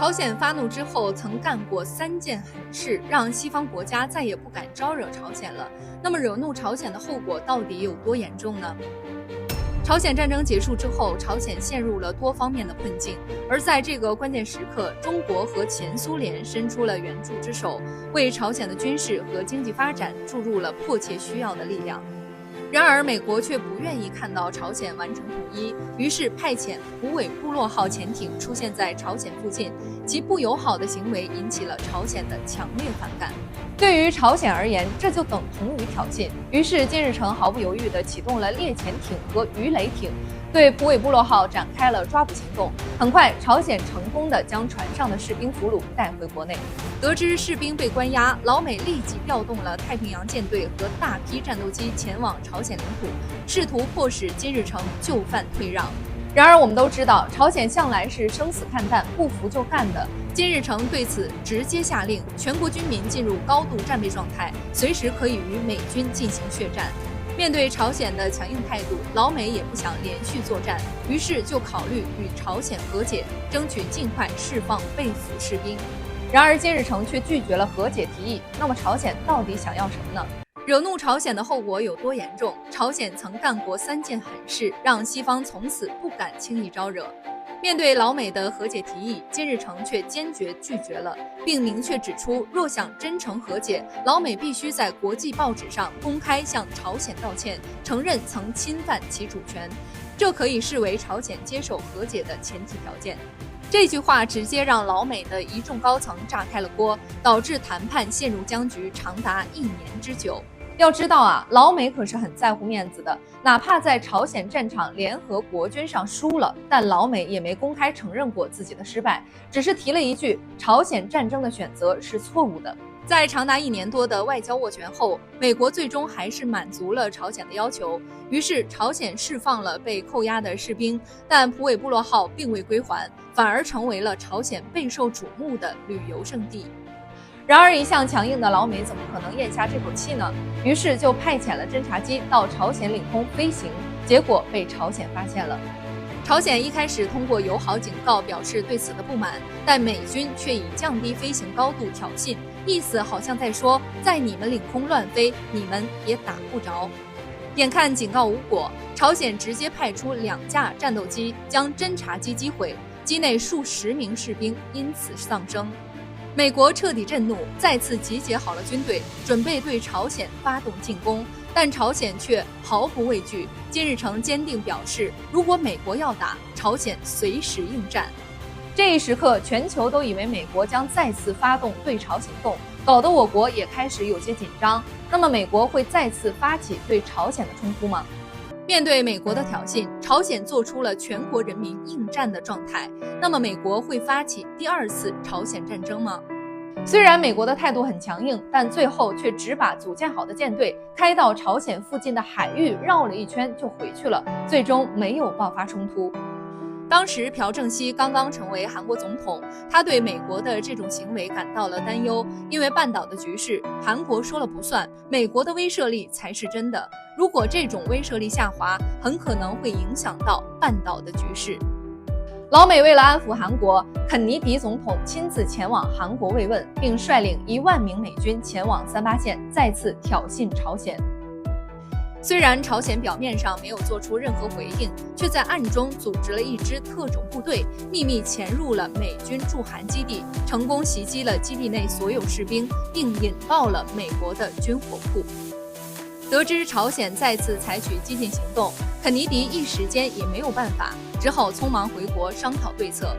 朝鲜发怒之后，曾干过3件狠事，让西方国家再也不敢招惹朝鲜了。那么，惹怒朝鲜的后果到底有多严重呢？朝鲜战争结束之后，朝鲜陷入了多方面的困境，而在这个关键时刻，中国和前苏联伸出了援助之手，为朝鲜的军事和经济发展注入了迫切需要的力量。然而，美国却不愿意看到朝鲜完成统一，于是派遣虎尾部落号潜艇出现在朝鲜附近，其不友好的行为引起了朝鲜的强烈反感。对于朝鲜而言，这就等同于挑衅。于是，金日成毫不犹豫地启动了猎潜艇和鱼雷艇，对虎尾部落号展开了抓捕行动。很快，朝鲜成功地将船上的士兵俘虏带回国内。得知士兵被关押，老美立即调动了太平洋舰队和大批战斗机前往朝鲜领土，试图迫使金日成就范退让。然而，我们都知道，朝鲜向来是生死看淡、不服就干的。金日成对此直接下令，全国军民进入高度战备状态，随时可以与美军进行血战。面对朝鲜的强硬态度，老美也不想连续作战，于是就考虑与朝鲜和解，争取尽快释放被俘士兵。然而，金日成却拒绝了和解提议。那么，朝鲜到底想要什么呢？惹怒朝鲜的后果有多严重？朝鲜曾干过3件狠事，让西方从此不敢轻易招惹。面对老美的和解提议，金日成却坚决拒绝了，并明确指出，若想真诚和解，老美必须在国际报纸上公开向朝鲜道歉，承认曾侵犯其主权，这可以视为朝鲜接受和解的前提条件。这句话直接让老美的一众高层炸开了锅，导致谈判陷入僵局，长达1年之久。要知道啊，老美可是很在乎面子的，哪怕在朝鲜战场联合国军上输了，但老美也没公开承认过自己的失败，只是提了一句朝鲜战争的选择是错误的。在长达1年多的外交斡旋后，美国最终还是满足了朝鲜的要求，于是朝鲜释放了被扣押的士兵，但虎尾部落号并未归还，反而成为了朝鲜备受瞩目的旅游胜地。然而，一向强硬的老美怎么可能咽下这口气呢？于是就派遣了侦察机到朝鲜领空飞行，结果被朝鲜发现了。朝鲜一开始通过友好警告表示对此的不满，但美军却以降低飞行高度挑衅，意思好像在说，在你们领空乱飞，你们也打不着。眼看警告无果，朝鲜直接派出2架战斗机将侦察机击毁，机内数十名士兵因此丧生。美国彻底震怒，再次集结好了军队，准备对朝鲜发动进攻，但朝鲜却毫不畏惧。金日成坚定表示，如果美国要打，朝鲜随时应战。这一时刻，全球都以为美国将再次发动对朝行动，搞得我国也开始有些紧张。那么，美国会再次发起对朝鲜的冲突吗？面对美国的挑衅，朝鲜做出了全国人民应战的状态。那么，美国会发起第2次朝鲜战争吗？虽然美国的态度很强硬，但最后却只把组建好的舰队开到朝鲜附近的海域绕了一圈就回去了，最终没有爆发冲突。当时朴正熙刚刚成为韩国总统，他对美国的这种行为感到了担忧，因为半岛的局势，韩国说了不算，美国的威慑力才是真的。如果这种威慑力下滑，很可能会影响到半岛的局势。老美为了安抚韩国，肯尼迪总统亲自前往韩国慰问，并率领1万名美军前往38线，再次挑衅朝鲜。虽然朝鲜表面上没有做出任何回应，却在暗中组织了一支特种部队，秘密潜入了美军驻韩基地，成功袭击了基地内所有士兵，并引爆了美国的军火库。得知朝鲜再次采取激进行动，肯尼迪一时间也没有办法，只好匆忙回国商讨对策。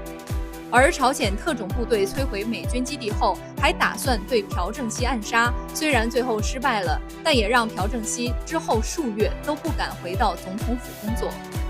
而朝鲜特种部队摧毁美军基地后，还打算对朴正熙暗杀，虽然最后失败了，但也让朴正熙之后数月都不敢回到总统府工作。